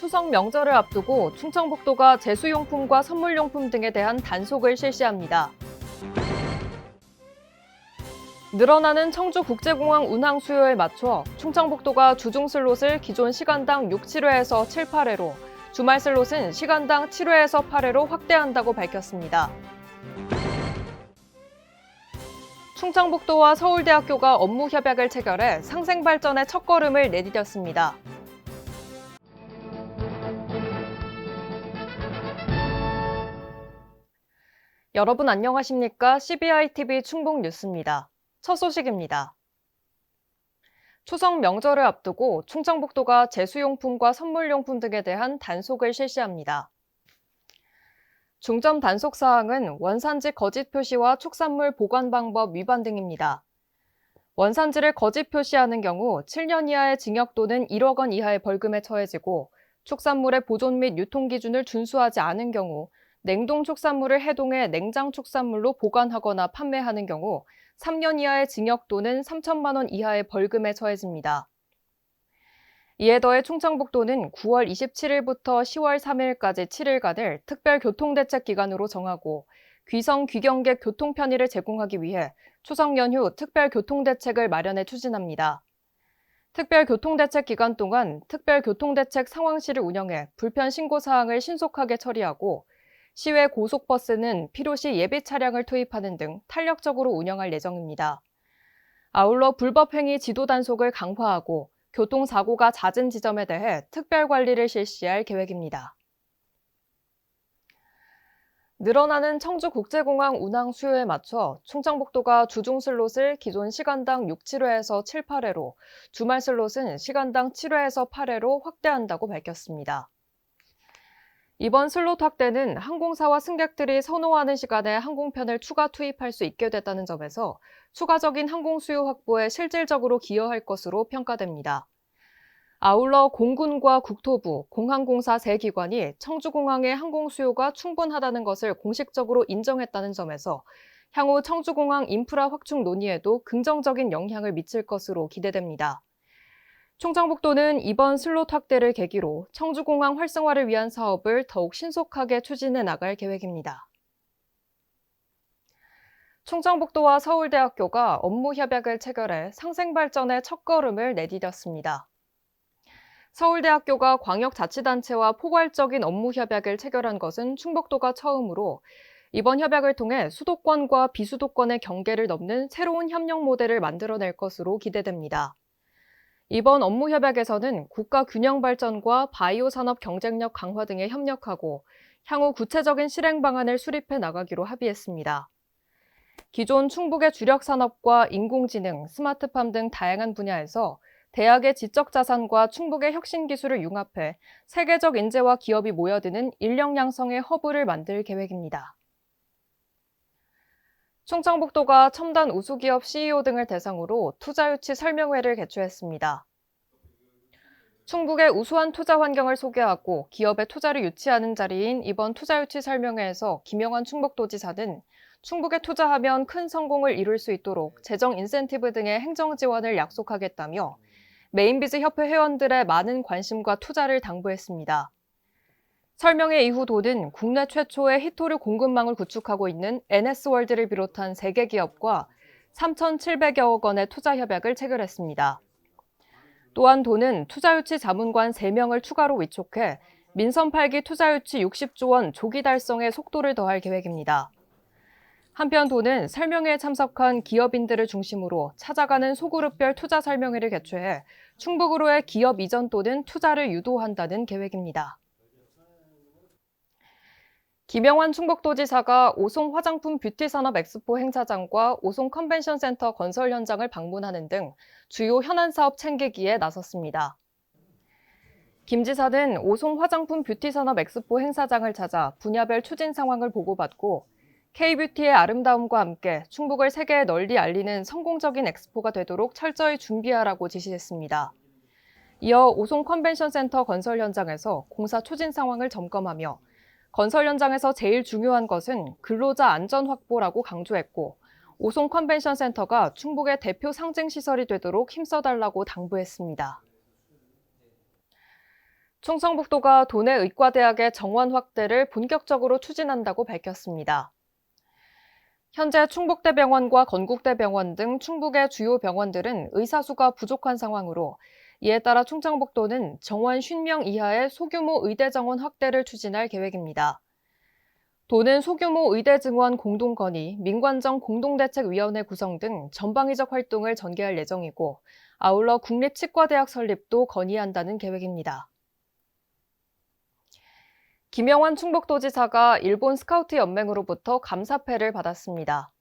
추석 명절을 앞두고 충청북도가 제수용품과 선물용품 등에 대한 단속을 실시합니다. 늘어나는 청주국제공항 운항 수요에 맞춰 충청북도가 주중 슬롯을 기존 시간당 6, 7회에서 7, 8회로, 주말 슬롯은 시간당 7회에서 8회로 확대한다고 밝혔습니다. 충청북도와 서울대학교가 업무 협약을 체결해 상생 발전의 첫걸음을 내디뎠습니다. 여러분 안녕하십니까? CBI-TV 충북뉴스입니다. 첫 소식입니다. 추석 명절을 앞두고 충청북도가 제수용품과 선물용품 등에 대한 단속을 실시합니다. 중점 단속 사항은 원산지 거짓 표시와 축산물 보관 방법 위반 등입니다. 원산지를 거짓 표시하는 경우 7년 이하의 징역 또는 1억 원 이하의 벌금에 처해지고, 축산물의 보존 및 유통 기준을 준수하지 않은 경우 냉동 축산물을 해동해 냉장 축산물로 보관하거나 판매하는 경우 3년 이하의 징역 또는 3천만 원 이하의 벌금에 처해집니다. 이에 더해 충청북도는 9월 27일부터 10월 3일까지 7일간을 특별교통대책 기간으로 정하고, 귀성 귀경객 교통 편의를 제공하기 위해 추석 연휴 특별교통대책을 마련해 추진합니다. 특별교통대책 기간 동안 특별교통대책 상황실을 운영해 불편 신고 사항을 신속하게 처리하고, 시외 고속버스는 필요시 예비 차량을 투입하는 등 탄력적으로 운영할 예정입니다. 아울러 불법행위 지도 단속을 강화하고 교통사고가 잦은 지점에 대해 특별관리를 실시할 계획입니다. 늘어나는 청주국제공항 운항 수요에 맞춰 충청북도가 주중 슬롯을 기존 시간당 6, 7회에서 7, 8회로, 주말 슬롯은 시간당 7회에서 8회로 확대한다고 밝혔습니다. 이번 슬롯 확대는 항공사와 승객들이 선호하는 시간에 항공편을 추가 투입할 수 있게 됐다는 점에서 추가적인 항공 수요 확보에 실질적으로 기여할 것으로 평가됩니다. 아울러 공군과 국토부, 공항공사 세 기관이 청주공항의 항공 수요가 충분하다는 것을 공식적으로 인정했다는 점에서 향후 청주공항 인프라 확충 논의에도 긍정적인 영향을 미칠 것으로 기대됩니다. 충청북도는 이번 슬롯 확대를 계기로 청주공항 활성화를 위한 사업을 더욱 신속하게 추진해 나갈 계획입니다. 충청북도와 서울대학교가 업무 협약을 체결해 상생 발전의 첫걸음을 내디뎠습니다. 서울대학교가 광역자치단체와 포괄적인 업무 협약을 체결한 것은 충북도가 처음으로, 이번 협약을 통해 수도권과 비수도권의 경계를 넘는 새로운 협력 모델을 만들어낼 것으로 기대됩니다. 이번 업무 협약에서는 국가 균형 발전과 바이오 산업 경쟁력 강화 등에 협력하고 향후 구체적인 실행 방안을 수립해 나가기로 합의했습니다. 기존 충북의 주력 산업과 인공지능, 스마트팜 등 다양한 분야에서 대학의 지적 자산과 충북의 혁신 기술을 융합해 세계적 인재와 기업이 모여드는 인력 양성의 허브를 만들 계획입니다. 충청북도가 첨단 우수기업 CEO 등을 대상으로 투자유치 설명회를 개최했습니다. 충북의 우수한 투자 환경을 소개하고 기업에 투자를 유치하는 자리인 이번 투자유치 설명회에서 김영환 충북도지사는 충북에 투자하면 큰 성공을 이룰 수 있도록 재정 인센티브 등의 행정 지원을 약속하겠다며 메인비즈 협회 회원들의 많은 관심과 투자를 당부했습니다. 설명회 이후 도는 국내 최초의 히토류 공급망을 구축하고 있는 NS월드를 비롯한 3개 기업과 3,700여억 원의 투자 협약을 체결했습니다. 또한 도는 투자유치 자문관 3명을 추가로 위촉해 민선 8기 투자유치 60조 원 조기 달성에 속도를 더할 계획입니다. 한편 도는 설명회에 참석한 기업인들을 중심으로 찾아가는 소그룹별 투자 설명회를 개최해 충북으로의 기업 이전 또는 투자를 유도한다는 계획입니다. 김영환 충북도지사가 오송 화장품 뷰티 산업 엑스포 행사장과 오송 컨벤션 센터 건설 현장을 방문하는 등 주요 현안 사업 챙기기에 나섰습니다. 김 지사는 오송 화장품 뷰티 산업 엑스포 행사장을 찾아 분야별 추진 상황을 보고받고 K뷰티의 아름다움과 함께 충북을 세계에 널리 알리는 성공적인 엑스포가 되도록 철저히 준비하라고 지시했습니다. 이어 오송 컨벤션 센터 건설 현장에서 공사 추진 상황을 점검하며 건설 현장에서 제일 중요한 것은 근로자 안전 확보라고 강조했고, 오송 컨벤션 센터가 충북의 대표 상징 시설이 되도록 힘써달라고 당부했습니다. 충청북도가 도내 의과대학의 정원 확대를 본격적으로 추진한다고 밝혔습니다. 현재 충북대병원과 건국대병원 등 충북의 주요 병원들은 의사 수가 부족한 상황으로 이에 따라 충청북도는 정원 50명 이하의 소규모 의대 정원 확대를 추진할 계획입니다. 도는 소규모 의대 증원 공동건의, 민관정 공동대책위원회 구성 등 전방위적 활동을 전개할 예정이고 아울러 국립치과대학 설립도 건의한다는 계획입니다. 김영환 충북도지사가 일본 스카우트 연맹으로부터 감사패를 받았습니다.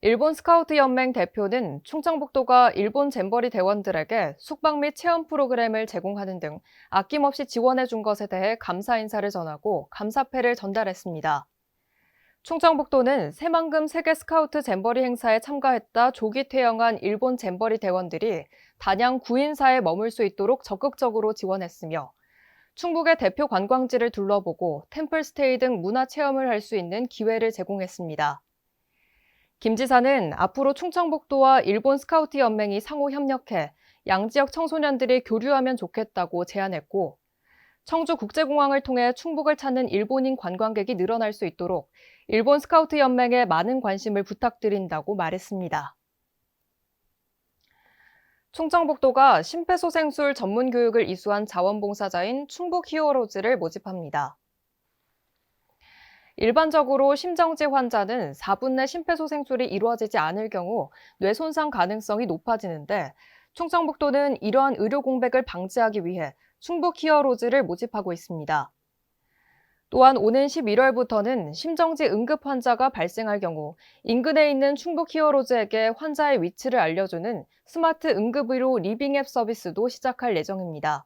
일본 스카우트 연맹 대표는 충청북도가 일본 잼버리 대원들에게 숙박 및 체험 프로그램을 제공하는 등 아낌없이 지원해 준 것에 대해 감사 인사를 전하고 감사패를 전달했습니다. 충청북도는 새만금 세계 스카우트 잼버리 행사에 참가했다 조기 퇴영한 일본 잼버리 대원들이 단양 구인사에 머물 수 있도록 적극적으로 지원했으며 충북의 대표 관광지를 둘러보고 템플스테이 등 문화 체험을 할 수 있는 기회를 제공했습니다. 김 지사는 앞으로 충청북도와 일본 스카우트 연맹이 상호 협력해 양지역 청소년들이 교류하면 좋겠다고 제안했고 청주국제공항을 통해 충북을 찾는 일본인 관광객이 늘어날 수 있도록 일본 스카우트 연맹에 많은 관심을 부탁드린다고 말했습니다. 충청북도가 심폐소생술 전문 교육을 이수한 자원봉사자인 충북 히어로즈를 모집합니다. 일반적으로 심정지 환자는 4분 내 심폐소생술이 이루어지지 않을 경우 뇌 손상 가능성이 높아지는데 충청북도는 이러한 의료 공백을 방지하기 위해 충북 히어로즈를 모집하고 있습니다. 또한 오는 11월부터는 심정지 응급 환자가 발생할 경우 인근에 있는 충북 히어로즈에게 환자의 위치를 알려주는 스마트 응급의료 리빙앱 서비스도 시작할 예정입니다.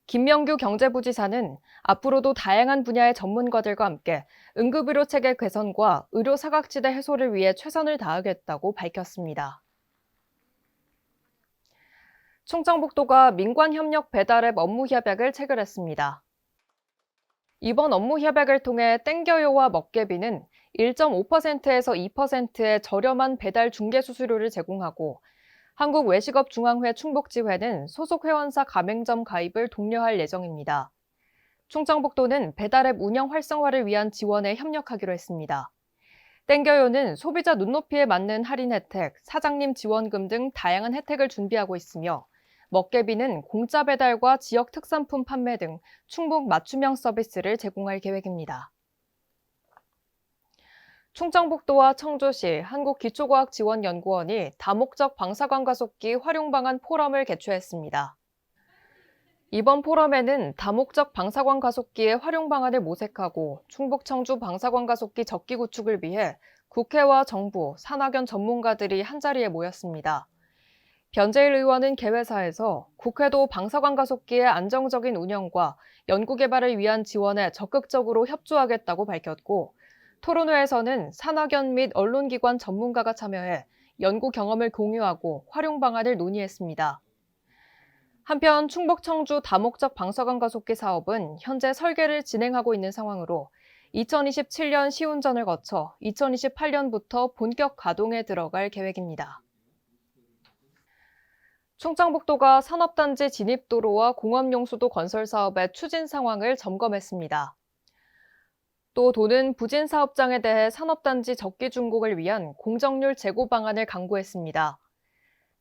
김명규 경제부지사는 앞으로도 다양한 분야의 전문가들과 함께 응급의료 체계 개선과 의료 사각지대 해소를 위해 최선을 다하겠다고 밝혔습니다. 충청북도가 민관협력 배달앱 업무 협약을 체결했습니다. 이번 업무 협약을 통해 땡겨요와 먹개비는 1.5%에서 2%의 저렴한 배달 중개 수수료를 제공하고 한국외식업중앙회 충북지회는 소속 회원사 가맹점 가입을 독려할 예정입니다. 충청북도는 배달앱 운영 활성화를 위한 지원에 협력하기로 했습니다. 땡겨요는 소비자 눈높이에 맞는 할인 혜택, 사장님 지원금 등 다양한 혜택을 준비하고 있으며 먹개비는 공짜 배달과 지역 특산품 판매 등 충북 맞춤형 서비스를 제공할 계획입니다. 충청북도와 청주시 한국기초과학지원연구원이 다목적 방사광 가속기 활용 방안 포럼을 개최했습니다. 이번 포럼에는 다목적 방사광 가속기의 활용 방안을 모색하고 충북 청주 방사광 가속기 적기 구축을 위해 국회와 정부, 산학연 전문가들이 한자리에 모였습니다. 변재일 의원은 개회사에서 국회도 방사광 가속기의 안정적인 운영과 연구 개발을 위한 지원에 적극적으로 협조하겠다고 밝혔고 토론회에서는 산학연 및 언론기관 전문가가 참여해 연구 경험을 공유하고 활용 방안을 논의했습니다. 한편 충북 청주 다목적 방사광 가속기 사업은 현재 설계를 진행하고 있는 상황으로 2027년 시운전을 거쳐 2028년부터 본격 가동에 들어갈 계획입니다. 충청북도가 산업단지 진입도로와 공업용수도 건설 사업의 추진 상황을 점검했습니다. 또 도는 부진 사업장에 대해 산업단지 적기 준공을 위한 공정률 제고 방안을 강구했습니다.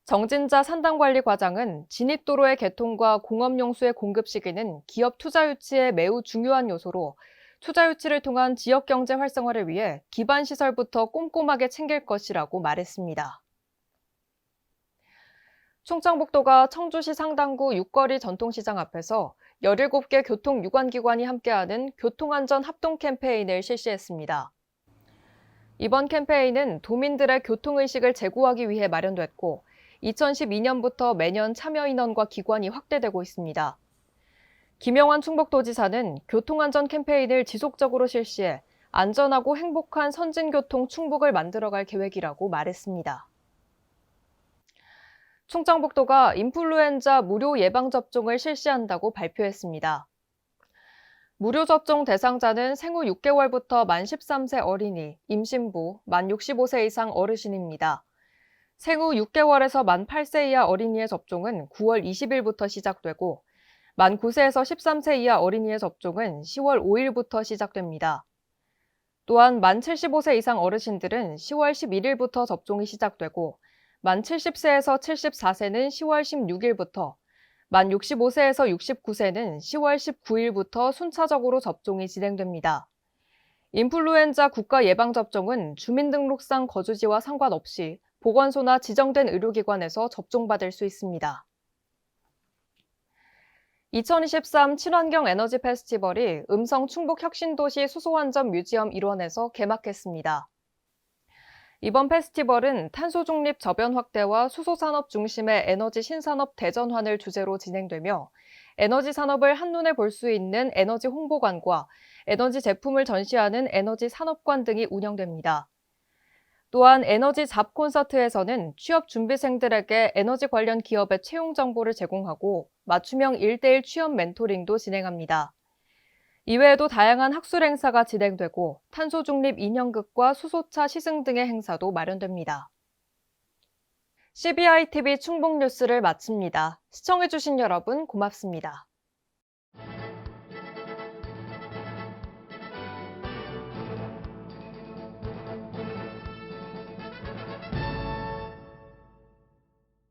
정진자 산당관리과장은 진입도로의 개통과 공업용수의 공급 시기는 기업 투자 유치에 매우 중요한 요소로 투자 유치를 통한 지역경제 활성화를 위해 기반시설부터 꼼꼼하게 챙길 것이라고 말했습니다. 충청북도가 청주시 상당구 육거리 전통시장 앞에서 17개 교통유관기관이 함께하는 교통안전 합동 캠페인을 실시했습니다. 이번 캠페인은 도민들의 교통의식을 제고하기 위해 마련됐고 2012년부터 매년 참여 인원과 기관이 확대되고 있습니다. 김영환 충북도지사는 교통안전 캠페인을 지속적으로 실시해 안전하고 행복한 선진교통 충북을 만들어갈 계획이라고 말했습니다. 충청북도가 인플루엔자 무료 예방접종을 실시한다고 발표했습니다. 무료 접종 대상자는 생후 6개월부터 만 13세 어린이, 임신부, 만 65세 이상 어르신입니다. 생후 6개월에서 만 8세 이하 어린이의 접종은 9월 20일부터 시작되고 만 9세에서 13세 이하 어린이의 접종은 10월 5일부터 시작됩니다. 또한 만 75세 이상 어르신들은 10월 11일부터 접종이 시작되고 만 70세에서 74세는 10월 16일부터, 만 65세에서 69세는 10월 19일부터 순차적으로 접종이 진행됩니다. 인플루엔자 국가 예방접종은 주민등록상 거주지와 상관없이 보건소나 지정된 의료기관에서 접종받을 수 있습니다. 2023 친환경 에너지 페스티벌이 음성 충북 혁신도시 수소환전 뮤지엄 일원에서 개막했습니다. 이번 페스티벌은 탄소 중립 저변 확대와 수소 산업 중심의 에너지 신산업 대전환을 주제로 진행되며 에너지 산업을 한눈에 볼 수 있는 에너지 홍보관과 에너지 제품을 전시하는 에너지 산업관 등이 운영됩니다. 또한 에너지 잡 콘서트에서는 취업 준비생들에게 에너지 관련 기업의 채용 정보를 제공하고 맞춤형 1대1 취업 멘토링도 진행합니다. 이외에도 다양한 학술 행사가 진행되고 탄소 중립 인형극과 수소차 시승 등의 행사도 마련됩니다. CBI TV 충북 뉴스를 마칩니다. 시청해주신 여러분 고맙습니다.